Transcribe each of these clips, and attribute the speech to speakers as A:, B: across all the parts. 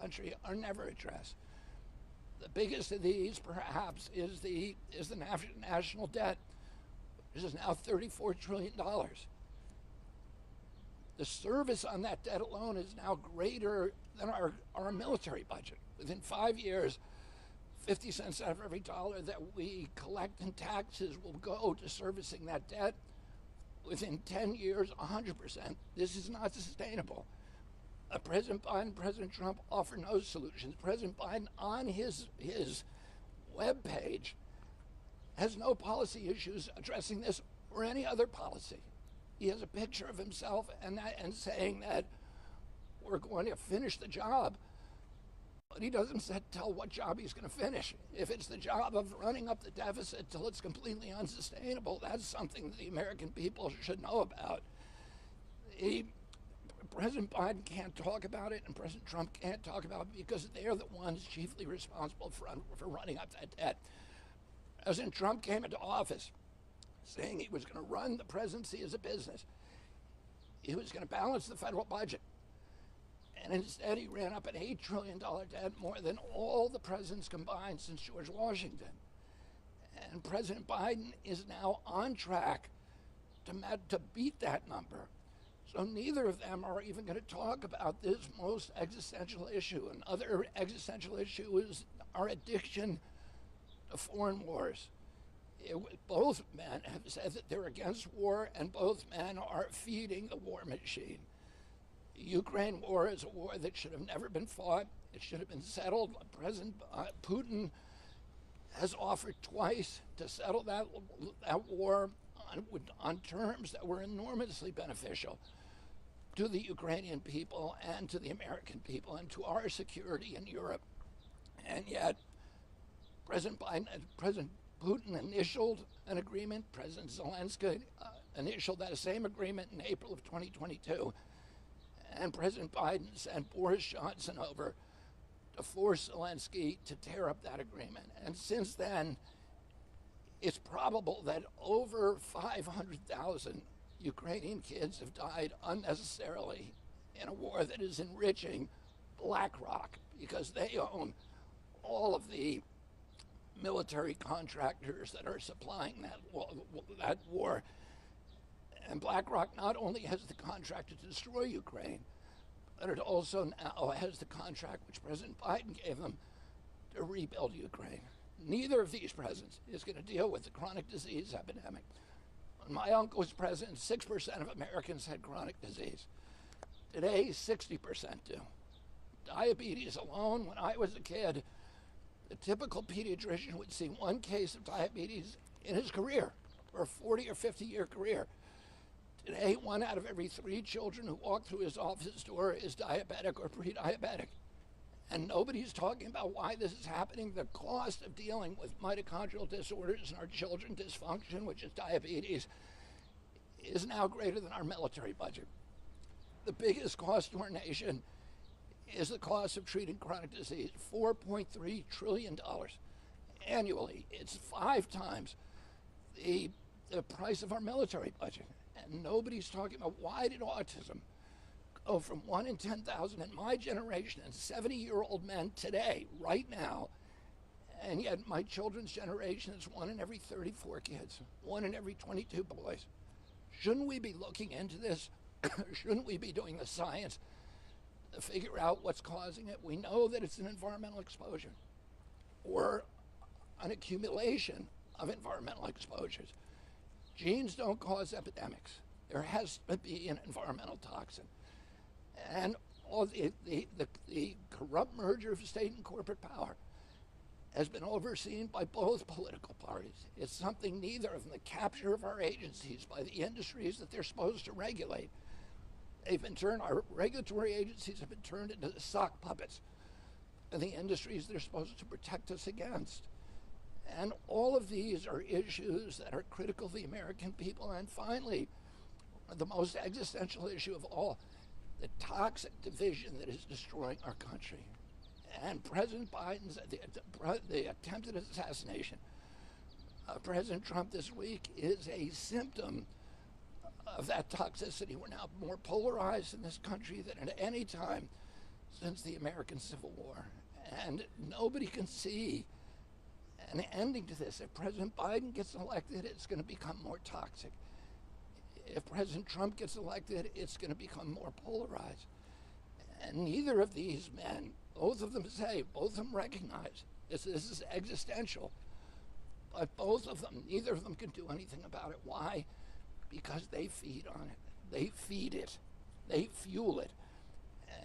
A: country are never addressed. The biggest of these, perhaps, is the national debt, which is now $34 trillion. The service on that debt alone is now greater than our military budget. Within 5 years, 50 cents out of every dollar that we collect in taxes will go to servicing that debt. Within 10 years, 100%. This is not sustainable. President Biden, President Trump offer no solutions. President Biden, on his webpage, has no policy issues addressing this or any other policy. He has a picture of himself and saying that we're going to finish the job. But he doesn't tell what job he's going to finish. If it's the job of running up the deficit till it's completely unsustainable, that's something that the American people should know about. President Biden can't talk about it, and President Trump can't talk about it because they're the ones chiefly responsible for running up that debt. President Trump came into office saying he was going to run the presidency as a business. He was going to balance the federal budget. And instead, he ran up an $8 trillion debt, more than all the presidents combined since George Washington. And President Biden is now on track to beat that number. So neither of them are even going to talk about this most existential issue. Another existential issue is our addiction to foreign wars. Both men have said that they're against war, and both men are feeding the war machine. The Ukraine war is a war that should have never been fought. It should have been settled. President Putin has offered twice to settle that war on terms that were enormously beneficial to the Ukrainian people and to the American people and to our security in Europe. And yet, President Putin initialed an agreement. President Zelensky initialed that same agreement in April of 2022. And President Biden sent Boris Johnson over to force Zelensky to tear up that agreement. And since then, it's probable that over 500,000 Ukrainian kids have died unnecessarily in a war that is enriching BlackRock because they own all of the military contractors that are supplying that war. And BlackRock not only has the contract to destroy Ukraine, but it also now has the contract which President Biden gave them to rebuild Ukraine. Neither of these presidents is going to deal with the chronic disease epidemic. When my uncle was president, 6% of Americans had chronic disease. Today, 60% do. Diabetes alone, when I was a kid, the typical pediatrician would see one case of diabetes in his career, or a 40 or 50-year career. Today, 1 out of every 3 children who walk through his office door is diabetic or pre-diabetic. And nobody's talking about why this is happening. The cost of dealing with mitochondrial disorders in our children, dysfunction, which is diabetes, is now greater than our military budget. The biggest cost to our nation is the cost of treating chronic disease, $4.3 trillion annually. It's 5 times the price of our military budget. And nobody's talking about why did autism go from 1 in 10,000 in my generation and 70-year-old men today, right now, and yet my children's generation is 1 in every 34 kids, 1 in every 22 boys. Shouldn't we be looking into this? Shouldn't we be doing the science to figure out what's causing it? We know that it's an environmental exposure or an accumulation of environmental exposures. Genes don't cause epidemics. There has to be an environmental toxin. And all the corrupt merger of state and corporate power has been overseen by both political parties. It's something neither of them, the capture of our agencies by the industries that they're supposed to regulate. Our regulatory agencies have been turned into sock puppets of the industries they're supposed to protect us against. And all of these are issues that are critical to the American people. And finally, the most existential issue of all, the toxic division that is destroying our country. And President Biden's, the attempted assassination of President Trump this week is a symptom of that toxicity. We're now more polarized in this country than at any time since the American Civil War. And nobody can see an ending to this. If President Biden gets elected, it's going to become more toxic. If President Trump gets elected, it's going to become more polarized. And neither of these men, both of them say, both of them recognize this is existential. But both of them, neither of them can do anything about it. Why? Because they feed on it. They feed it. They fuel it.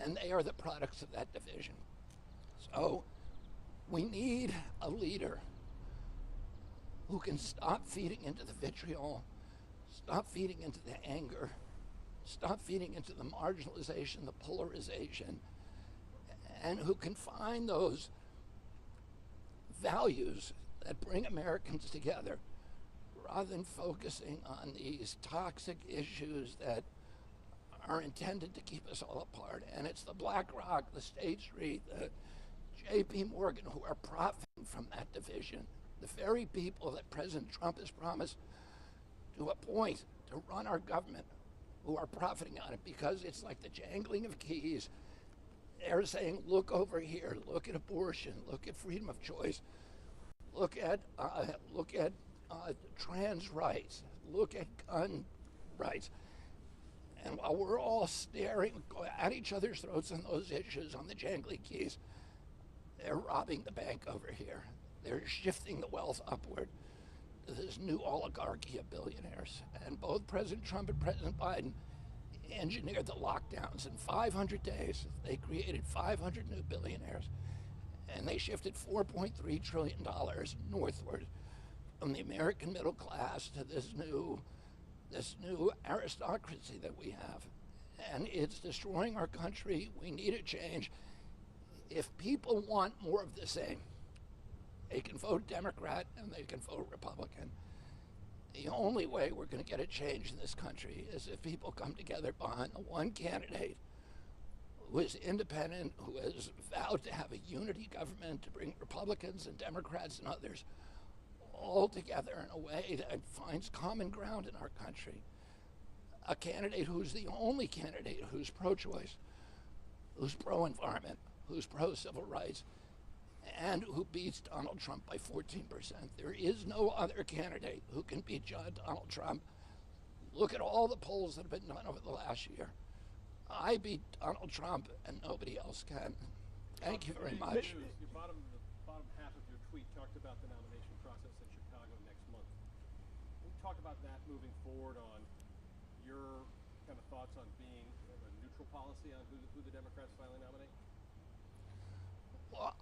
A: And they are the products of that division. So we need a leader who can stop feeding into the vitriol, stop feeding into the anger, stop feeding into the marginalization, the polarization, and who can find those values that bring Americans together rather than focusing on these toxic issues that are intended to keep us all apart. And it's the BlackRock, the State Street, the J.P. Morgan who are profiting from that division. The very people that President Trump has promised to appoint to run our government who are profiting on it, because it's like the jangling of keys. They're saying, look over here, look at abortion, look at freedom of choice, look at trans rights, look at gun rights. And while we're all staring at each other's throats on those issues, on the jangly keys, they're robbing the bank over here. They're shifting the wealth upward to this new oligarchy of billionaires. And both President Trump and President Biden engineered the lockdowns. In 500 days, they created 500 new billionaires, and they shifted $4.3 trillion northward from the American middle class to this new aristocracy that we have. And it's destroying our country. We need a change. If people want more of the same, they can vote Democrat and they can vote Republican. The only way we're going to get a change in this country is if people come together behind one candidate who is independent, who has vowed to have a unity government to bring Republicans and Democrats and others all together in a way that finds common ground in our country. A candidate who's the only candidate who's pro-choice, who's pro-environment, who's pro-civil rights, and who beats Donald Trump by 14%. There is no other candidate who can beat Donald Trump. Look at all the polls that have been done over the last year. I beat Donald Trump and nobody else can. Thank you very much.
B: Your bottom half of your tweet talked about the nomination process in Chicago next month. Can we talk about that moving forward, on your kind of thoughts on being a neutral policy on who the Democrats finally nominate?
A: Well,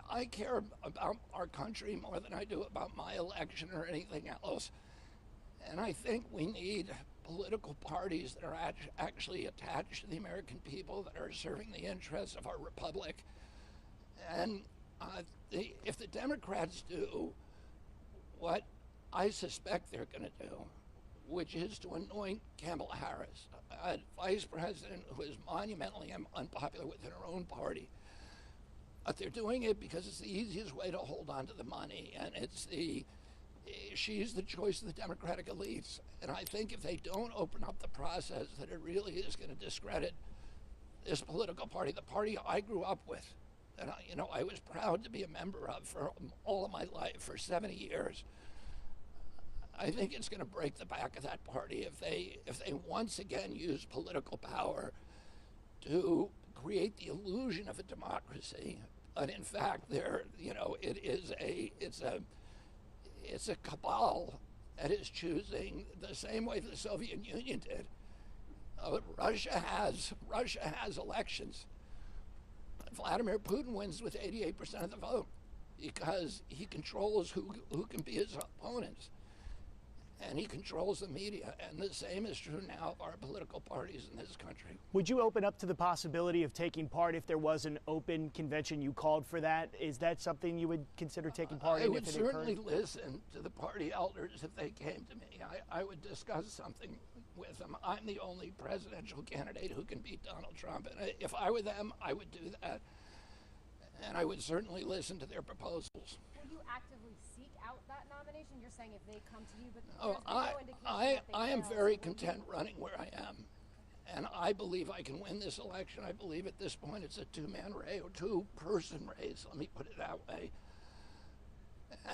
A: I care about our country more than I do about my election or anything else. And I think we need political parties that are actually attached to the American people, that are serving the interests of our republic. And if the Democrats do what I suspect they're going to do, which is to anoint Kamala Harris, a vice president who is monumentally unpopular within her own party, but they're doing it because it's the easiest way to hold on to the money, and she's the choice of the Democratic elites. And I think if they don't open up the process, that it really is going to discredit this political party, the party I grew up with, and I was proud to be a member of for all of my life, for 70 years. I think it's going to break the back of that party if they once again use political power to create the illusion of a democracy. But in fact, it's a cabal that is choosing the same way the Soviet Union did. Russia has elections. Vladimir Putin wins with 88% of the vote because he controls who can be his opponents. And he controls the media, and the same is true now of our political parties in this country.
C: Would you open up to the possibility of taking part if there was an open convention? You called for that. Is that something you would consider taking part in?
A: I would certainly listen to the party elders if they came to me. I would discuss something with them. I'm the only presidential candidate who can beat Donald Trump, and if I were them, I would do that. And I would certainly listen to their proposals.
D: Will you actively seek out that nomination? You're saying if they come to you, but
A: I am very content running where I am. And I believe I can win this election. I believe at this point it's a two-man race or two-person race. Let me put it that way.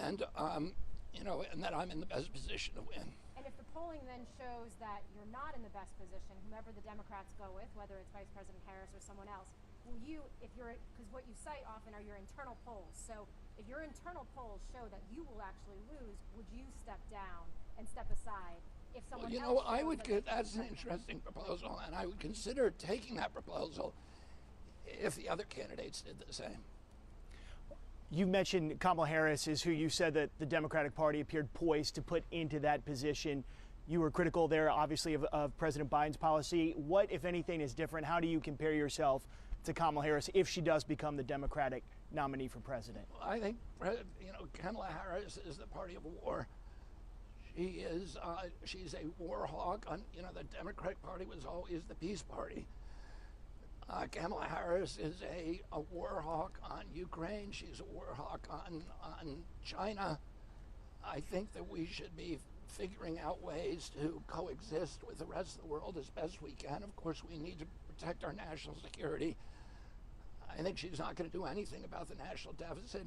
A: And and that I'm in the best position to win.
D: And if the polling then shows that you're not in the best position, whomever the Democrats go with, whether it's Vice President Harris or someone else, will you, because what you cite often are your internal polls. So if your internal polls show that you will actually lose, would you step down and step aside? If someone else
A: I
D: shows
A: would that's an interesting proposal, and I would consider taking that proposal if the other candidates did the same.
C: You mentioned Kamala Harris is who you said that the Democratic Party appeared poised to put into that position. You were critical there, obviously, of President Biden's policy. What, if anything, is different? How do you compare yourself to Kamala Harris if she does become the Democratic nominee for president?
A: I think Kamala Harris is the party of war. She's a war hawk. The Democratic Party was always the peace party. Kamala Harris is a war hawk on Ukraine. She's a war hawk on China. I think that we should be figuring out ways to coexist with the rest of the world as best we can. Of course, we need to protect our national security. I think she's not going to do anything about the national deficit.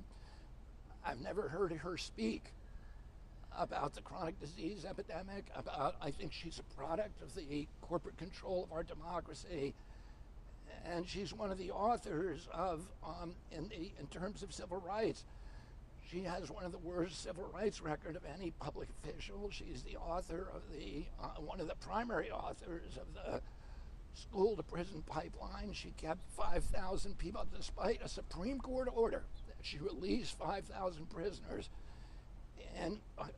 A: I've never heard her speak about the chronic disease epidemic. I think she's a product of the corporate control of our democracy. And she's one of the authors of, in terms of civil rights, she has one of the worst civil rights record of any public official. She's the author of one of the primary authors of the school to prison pipeline. She kept 5,000 people, despite a Supreme Court order that she released 5,000 prisoners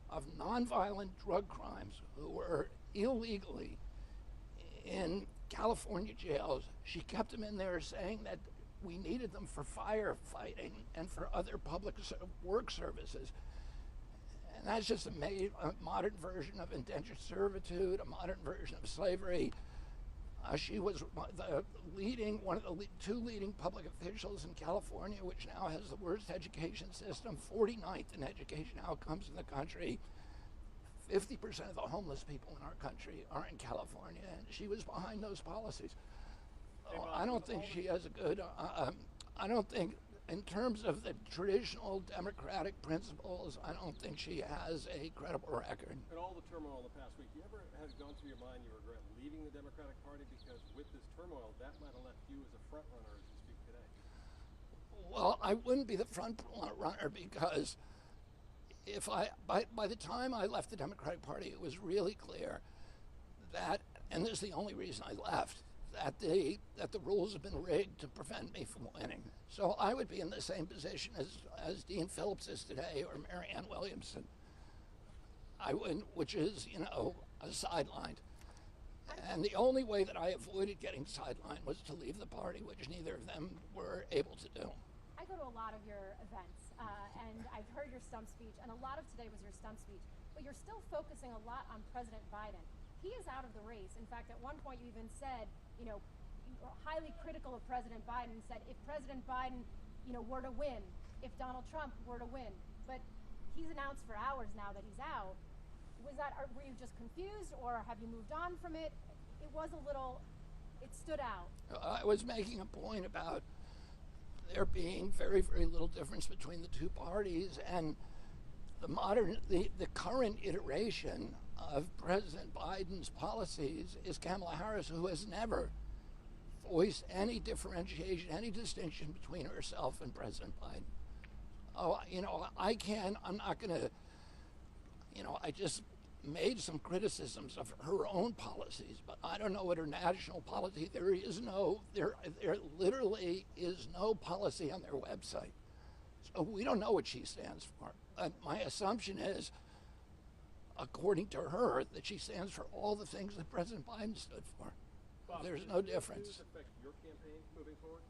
A: of nonviolent drug crimes who were illegally in California jails. She kept them in there saying that we needed them for firefighting and for other public work services. And that's just a modern version of indentured servitude, a modern version of slavery. She was one of the two leading public officials in California, which now has the worst education system, 49th in education outcomes in the country. 50% of the homeless people in our country are in California, and she was behind those policies. I don't think she has a good, I don't think, in terms of the traditional democratic principles, I don't think she has a credible record.
B: And all the turmoil in the past week, you ever has gone through your mind you regret leaving the Democratic Party? Because with this turmoil, that might have left you as a front runner as you speak today.
A: Well, I wouldn't be the front runner because by the time I left the Democratic Party, it was really clear that, and this is the only reason I left, that the rules have been rigged to prevent me from winning. So I would be in the same position as Dean Phillips is today, or Marianne Williamson. I wouldn't, which is, sidelined. And the only way that I avoided getting sidelined was to leave the party, which neither of them were able to do.
D: I go to a lot of your events, and I've heard your stump speech, and a lot of today was your stump speech, but you're still focusing a lot on President Biden. He is out of the race. In fact, at one point you even said, you were highly critical of President Biden and said if President Biden, were to win, if Donald Trump were to win, but he's announced for hours now that he's out. Were you just confused, or have you moved on from it? It stood out.
A: I was making a point about there being very, very little difference between the two parties, and the current iteration of President Biden's policies is Kamala Harris, who has never voiced any differentiation, any distinction between herself and President Biden. I'm not going to, I just made some criticisms of her own policies, but I don't know what her national policy, there literally is no policy on their website. So we don't know what she stands for. My assumption is, according to her, that she stands for all the things that President Biden stood for.
B: Bob,
A: there's no difference.
B: Does this affect your campaign moving forward?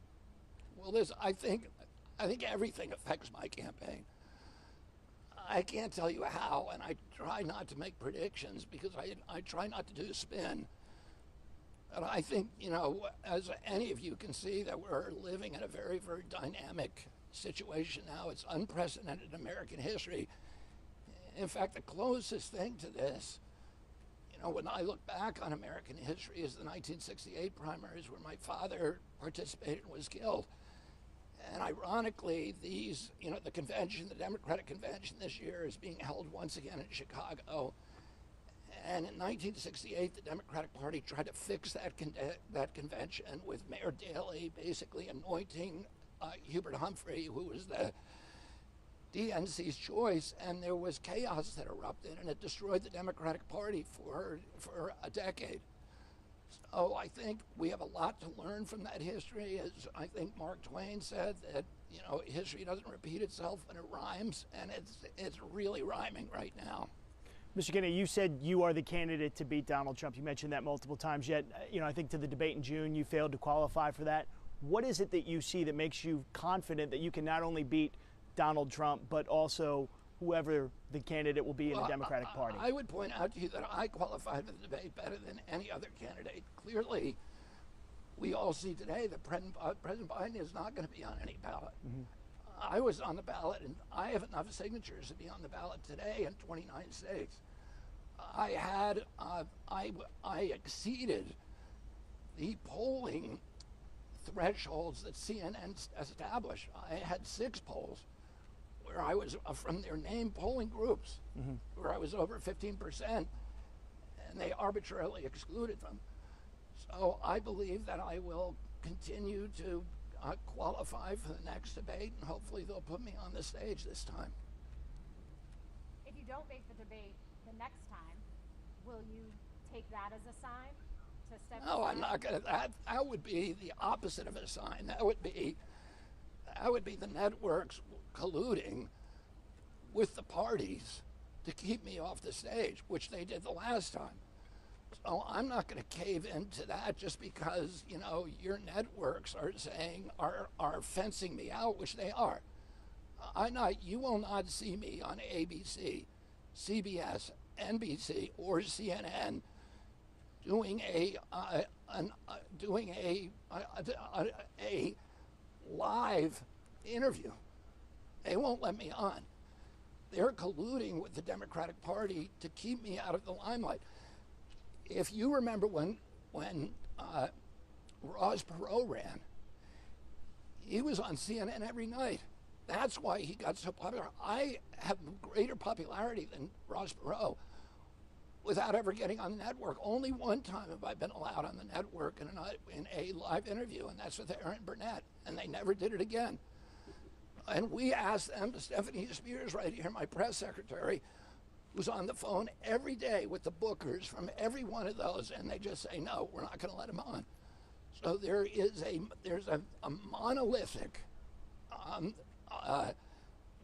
A: Well, I think everything affects my campaign. I can't tell you how, and I try not to make predictions because I try not to do spin. And I think, as any of you can see, that we're living in a very, very dynamic situation now. It's unprecedented in American history. In fact, the closest thing to this, You know, when I look back on American history as the 1968 primaries where my father participated and was killed. And ironically, these, you know, the convention, the Democratic convention this year is being held once again in Chicago. And in 1968, the Democratic Party tried to fix that convention with Mayor Daley basically anointing Hubert Humphrey, who was the DNC's choice, and there was chaos that erupted, and it destroyed the Democratic Party for a decade. So I think we have a lot to learn from that history. As I think Mark Twain said, that, you know, history doesn't repeat itself when it rhymes, and it's really rhyming right now.
C: Mr. Kennedy, you said you are the candidate to beat Donald Trump. You mentioned that multiple times, yet, you know, I think to the debate in June, you failed to qualify for that. What is it that you see that makes you confident that you can not only beat Donald Trump, but also whoever the candidate will be in the Democratic Party?
A: I would point out to you that I qualified for the debate better than any other candidate. Clearly, we all see today that President Biden is not going to be on any ballot. Mm-hmm. I was on the ballot, and I have enough signatures to be on the ballot today in 29 states. I exceeded the polling thresholds that CNN established. I had 6 polls where I was from their named polling groups, mm-hmm. where I was over 15%, and they arbitrarily excluded them. So I believe that I will continue to qualify for the next debate, and hopefully they'll put me on the stage this time.
D: If you don't make the debate the next time, will you take that as a sign to step
A: No,
D: aside?
A: I'm not going to. That would be the opposite of a sign. That would be the networks colluding with the parties to keep me off the stage, which they did the last time. So I'm not going to cave into that just because, you know, your networks are saying are fencing me out, which they are. You will not see me on ABC, CBS, NBC, or CNN doing a live interview. They won't let me on. They're colluding with the Democratic Party to keep me out of the limelight. If you remember when Ross Perot ran, he was on CNN every night. That's why he got so popular. I have greater popularity than Ross Perot without ever getting on the network. Only one time have I been allowed on the network in a live interview, and that's with Aaron Burnett, and they never did it again. And we asked them, Stephanie Spears right here, my press secretary, who's on the phone every day with the bookers from every one of those, and they just say, no, we're not going to let him on. So there's a monolithic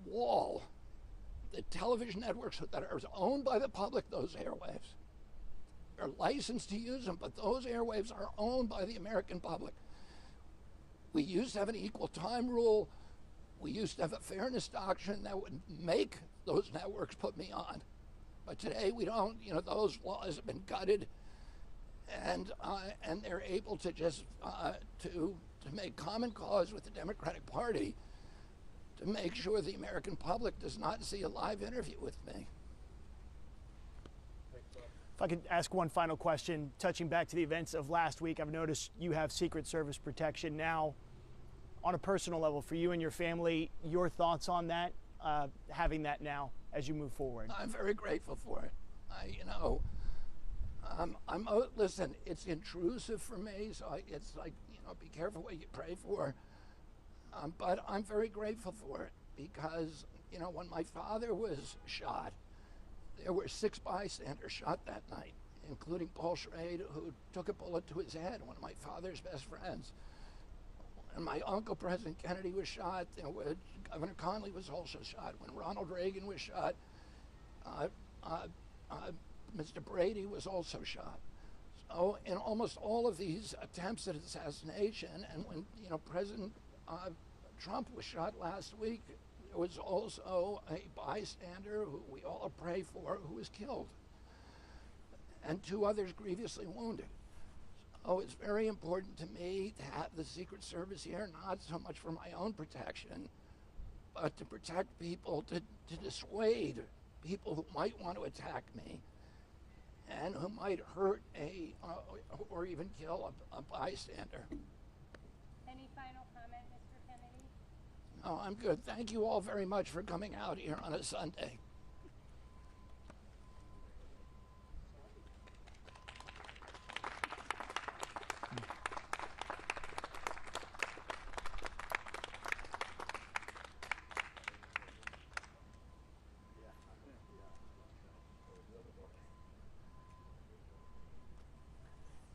A: wall. The television networks that are owned by the public, those airwaves, are licensed to use them, but those airwaves are owned by the American public. We used to have an equal time rule. We used to have a fairness doctrine that would make those networks put me on. But today we don't. You know, those laws have been gutted, and they're able to just to make common cause with the Democratic Party to make sure the American public does not see a live interview with me.
C: If I could ask one final question, touching back to the events of last week, I've noticed you have Secret Service protection now. On a personal level, for you and your family, your thoughts on that, having that now as you move forward?
A: I'm very grateful for it. Listen, it's intrusive for me, so it's like, you know, be careful what you pray for. But I'm very grateful for it because, you know, when my father was shot, there were 6 bystanders shot that night, including Paul Schrade, who took a bullet to his head, one of my father's best friends. And my uncle, President Kennedy, was shot. You know, Governor Connolly was also shot. When Ronald Reagan was shot, Mr. Brady was also shot. So in almost all of these attempts at assassination, and when, you know, President Trump was shot last week, there was also a bystander who we all pray for who was killed, and 2 others grievously wounded. So it's very important to me to have the Secret Service here, not so much for my own protection, but to protect people, to dissuade people who might want to attack me, and who might hurt or even kill a bystander.
E: Any final comment, Mr. Kennedy?
A: No, I'm good. Thank you all very much for coming out here on a Sunday.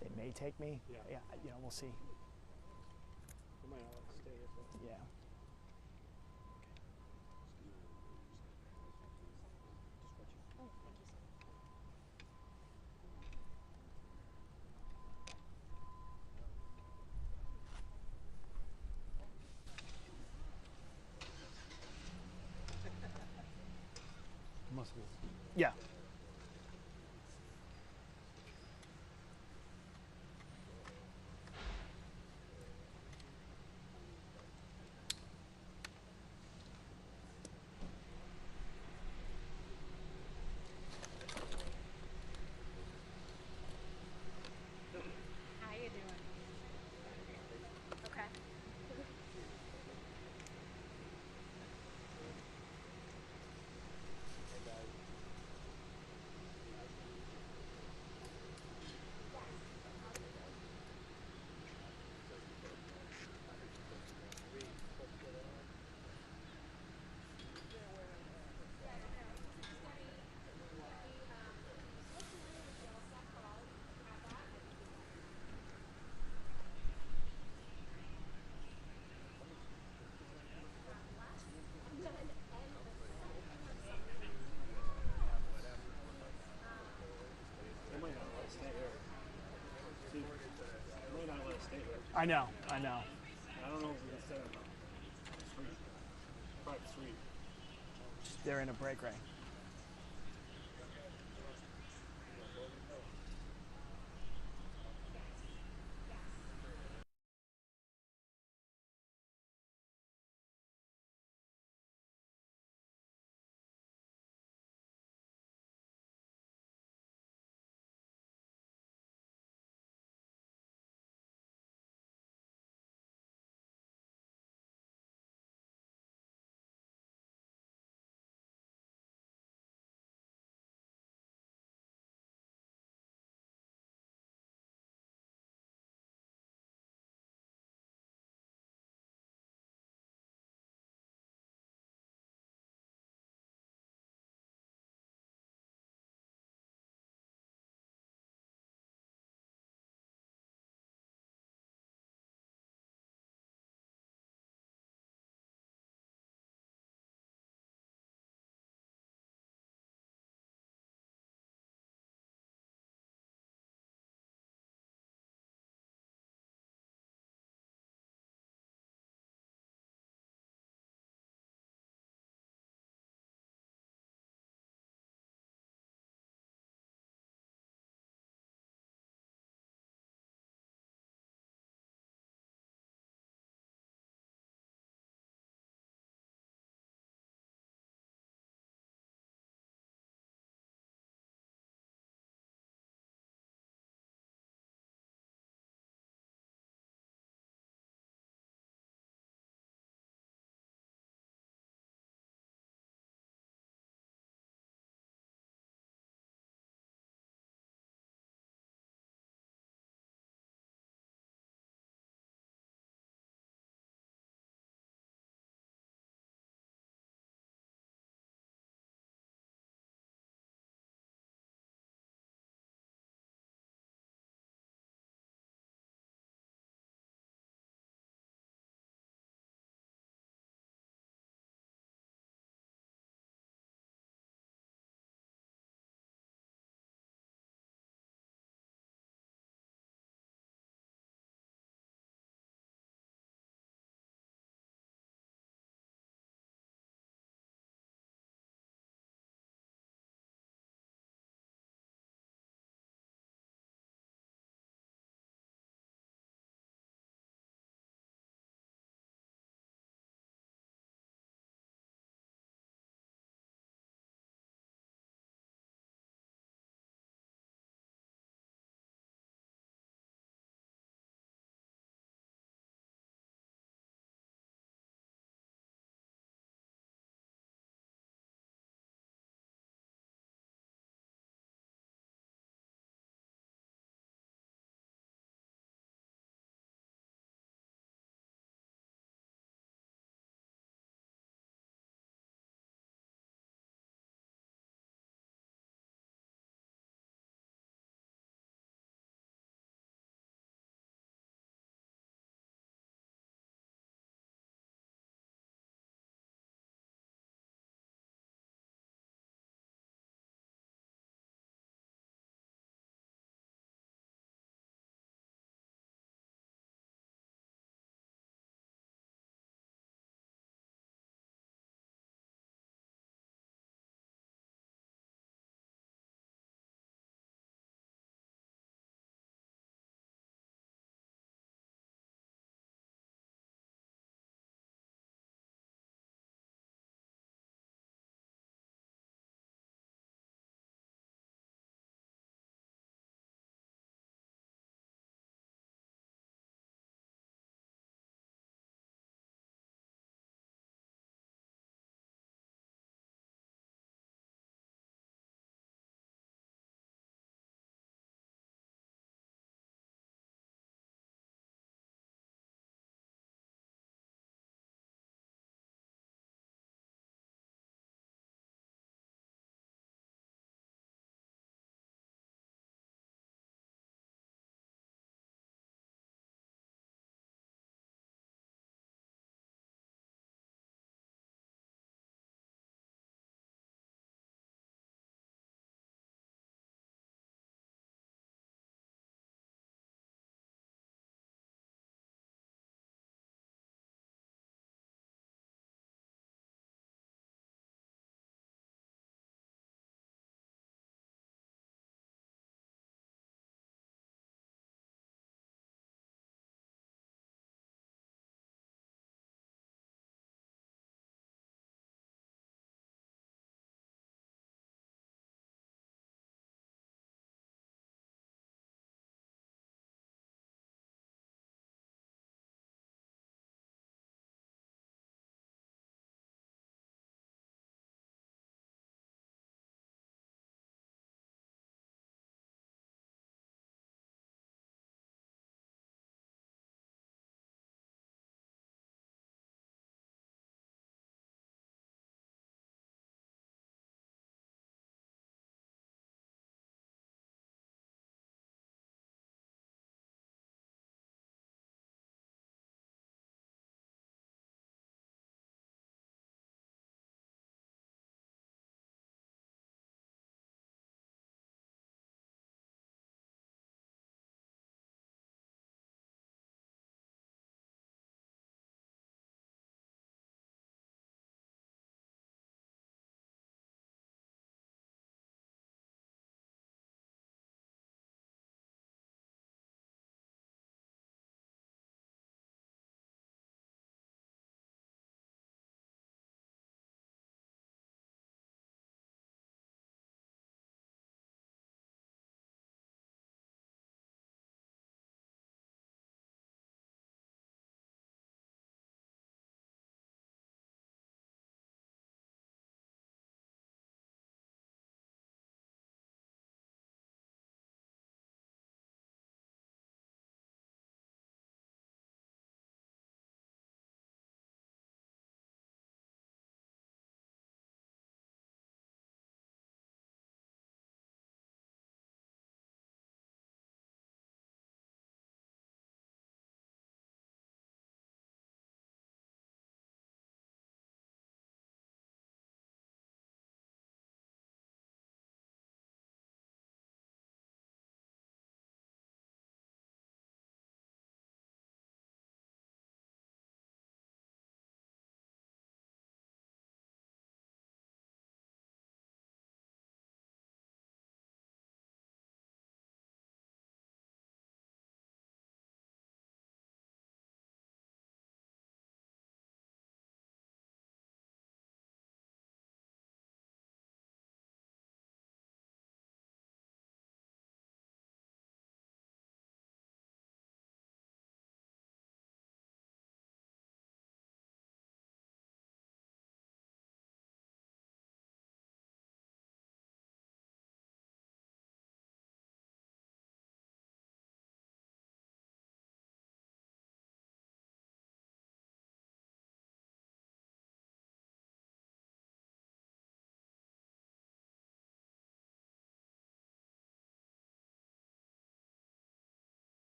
C: They may take me.
B: Yeah.
C: We'll see.
B: We might not stay here for
C: Yeah.
B: Muscles.
C: Yeah.
E: How you doing? Okay.
B: They might not let us stay here. See, they might not let us stay here.
C: I know.
B: I don't know if we can stay on the street. Private street.
C: They're in a break rank.